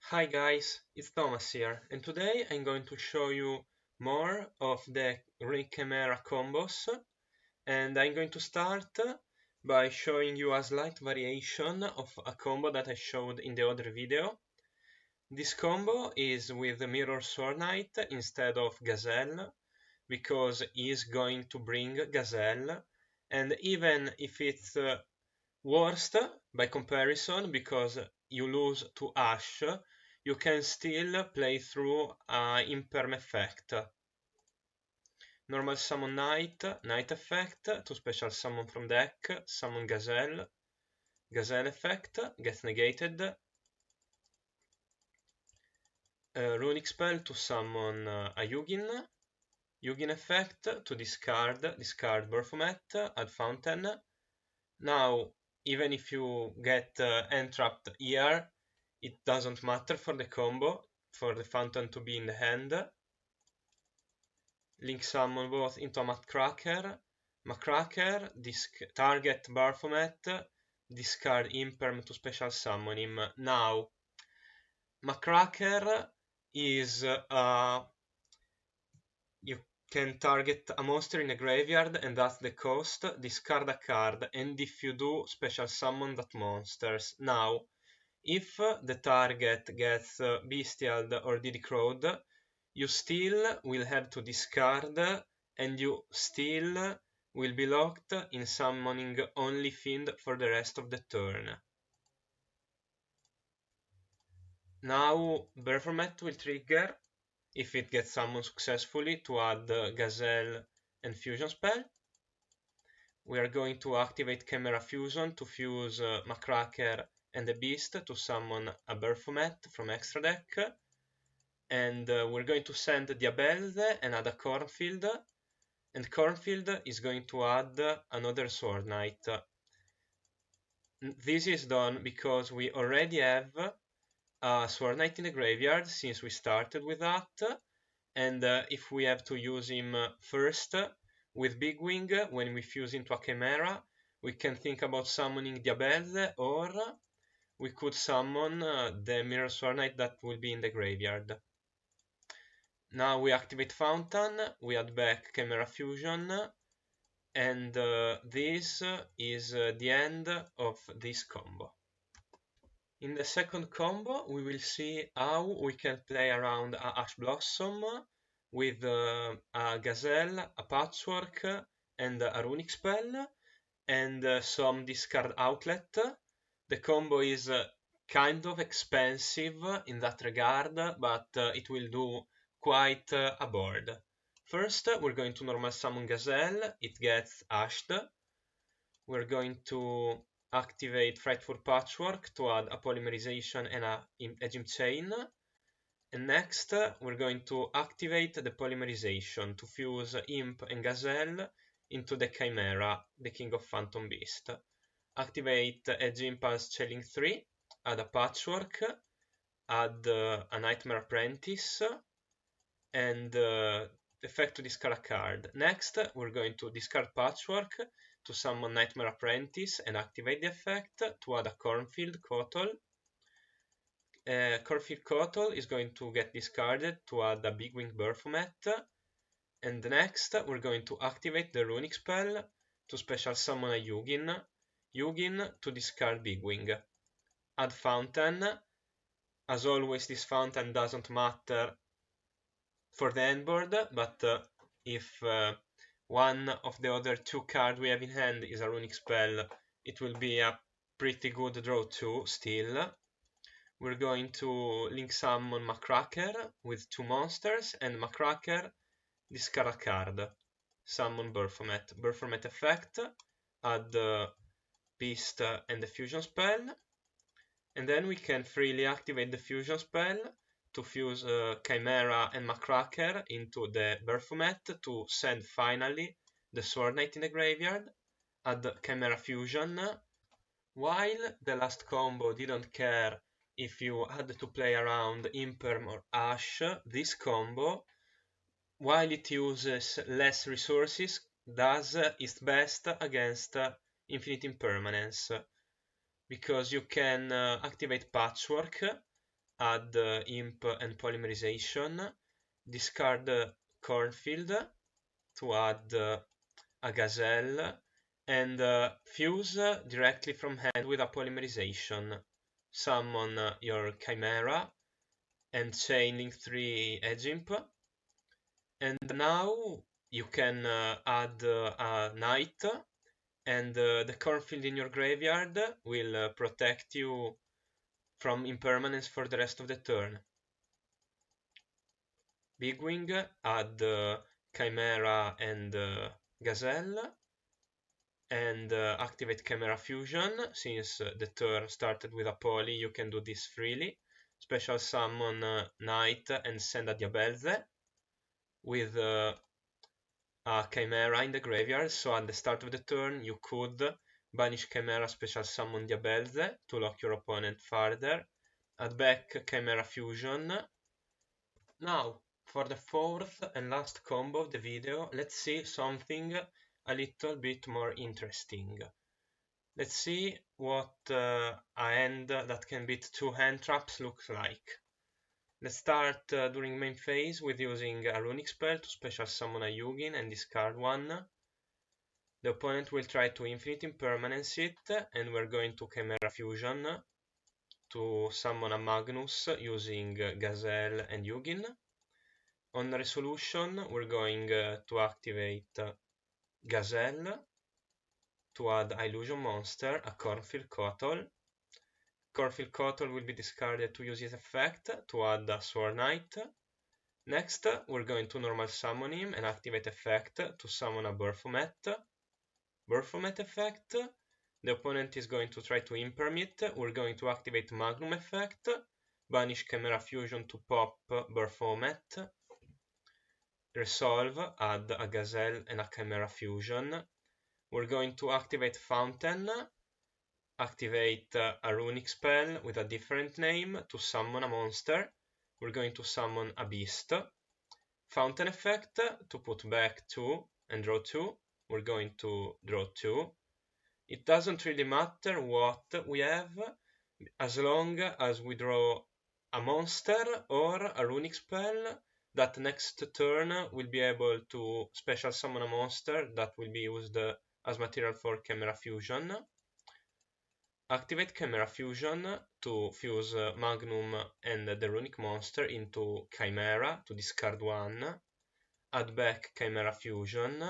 Hi guys, it's Thomas here, and today I'm going to show you more of the runick-chimera combos, and I'm going to start by showing you a slight variation of a combo that I showed in the other video. This combo is with the Mirror Sword Knight instead of Gazelle, because he's going to bring Gazelle, and even if it's worst by comparison, because you lose to Ash, you can still play through Imperm effect. Normal summon Knight, Knight effect, to special summon from deck, summon Gazelle, Gazelle effect, gets negated, Runic spell to summon a Yugin, Yugin effect to discard Baphomet, add Fountain. Now, even if you get entrapped here, it doesn't matter for the combo, for the Fountain to be in the hand. Link summon both into a Macracker. Macracker, target Baphomet, discard Imperm to special summon him. Now, Macracker is you can target a monster in a graveyard and at the cost discard a card, and if you do, special summon that monsters. Now, if the target gets bestialed or Diddy-crowed, you still will have to discard, and you still will be locked in summoning only Fiend for the rest of the turn. Now Baphomet will trigger if it gets summoned successfully to add Gazelle and Fusion spell. We are going to activate Chimera Fusion to fuse Macracker and the Beast to summon a Baphomet from extra deck. And we're going to send Diabelde and add a Cornfield. And Cornfield is going to add another Sword Knight. This is done because we already have a Sword Knight in the graveyard since we started with that. And if we have to use him first with Big Wing when we fuse into a Chimera, we can think about summoning Diabelde, or we could summon the Mirror Sword Knight that will be in the graveyard. Now we activate Fountain, we add back Chimera Fusion, and this is the end of this combo. In the second combo, we will see how we can play around a Ash Blossom with a Gazelle, a Patchwork, and a Runic spell, and some discard outlet. The combo is kind of expensive in that regard, but it will do quite a board. First, we're going to normal summon Gazelle, it gets Ashed. We're going to activate Frightful Patchwork to add a Polymerization and a Edging Chain. And next, we're going to activate the Polymerization to fuse Imp and Gazelle into the Chimera, the King of Phantom Beast. Activate Edge Impulse Chailing 3, add a Patchwork, add a Nightmare Apprentice, and effect to discard a card. Next, we're going to discard Patchwork to summon Nightmare Apprentice and activate the effect to add a Cornfield Kotl. Cornfield Kotl is going to get discarded to add a Big Wing Baphomet. And next, we're going to activate the Runic spell to special summon a Yugin. Yugin to discard Big Wing. Add Fountain. As always, this Fountain doesn't matter for the end board, but if one of the other two cards we have in hand is a Runic spell, it will be a pretty good draw too, still. We're going to link summon Macracker with two monsters, and Macracker discard a card. Summon Baphomet. Baphomet effect, add the Beast and the Fusion spell, and then we can freely activate the Fusion spell to fuse Chimera and Macracker into the Baphomet to send finally the Sword Knight in the graveyard, add Chimera Fusion. While the last combo didn't care if you had to play around Imperm or Ash, this combo, while it uses less resources, does its best against Infinite Impermanence, because you can activate Patchwork, add imp and polymerization, discard cornfield to add a gazelle, and fuse directly from hand with a polymerization. Summon your chimera and chain link 3 edge imp. And now you can add a knight, and the cornfield in your graveyard will protect you from impermanence for the rest of the turn. Big Wing, add Chimera and Gazelle, and activate Chimera Fusion. Since the turn started with a poly, you can do this freely. Special summon Knight and send a Diabelze with a Chimera in the graveyard, so at the start of the turn you could banish Chimera, special summon Diabelze to lock your opponent further, add back Chimera Fusion. Now, for the fourth and last combo of the video, let's see something a little bit more interesting. Let's see what a hand that can beat 2 hand traps looks like. Let's start during main phase with using a runic spell to special summon a Yugin and discard one. The opponent will try to infinite impermanence it, and we're going to Chimera Fusion to summon a Magnus using Gazelle and Yugin. On resolution, we're going to activate Gazelle to add Illusion Monster, a Cornfield Cottle. Cornfield Cottle will be discarded to use its effect to add a Sword Knight. Next, we're going to normal summon him and activate effect to summon a Baphomet. Baphomet effect, the opponent is going to try to impermit. We're going to activate Magnum effect, banish Chimera Fusion to pop Baphomet. Resolve, add a Gazelle and a Chimera Fusion. We're going to activate Fountain, activate a runic spell with a different name to summon a monster. We're going to summon a beast. Fountain effect to put back 2 and draw 2. We're going to draw 2. It doesn't really matter what we have, as long as we draw a monster or a runic spell that next turn will be able to special summon a monster that will be used as material for Chimera Fusion. Activate Chimera Fusion to fuse Magnum and the runic monster into Chimera to discard one. Add back Chimera Fusion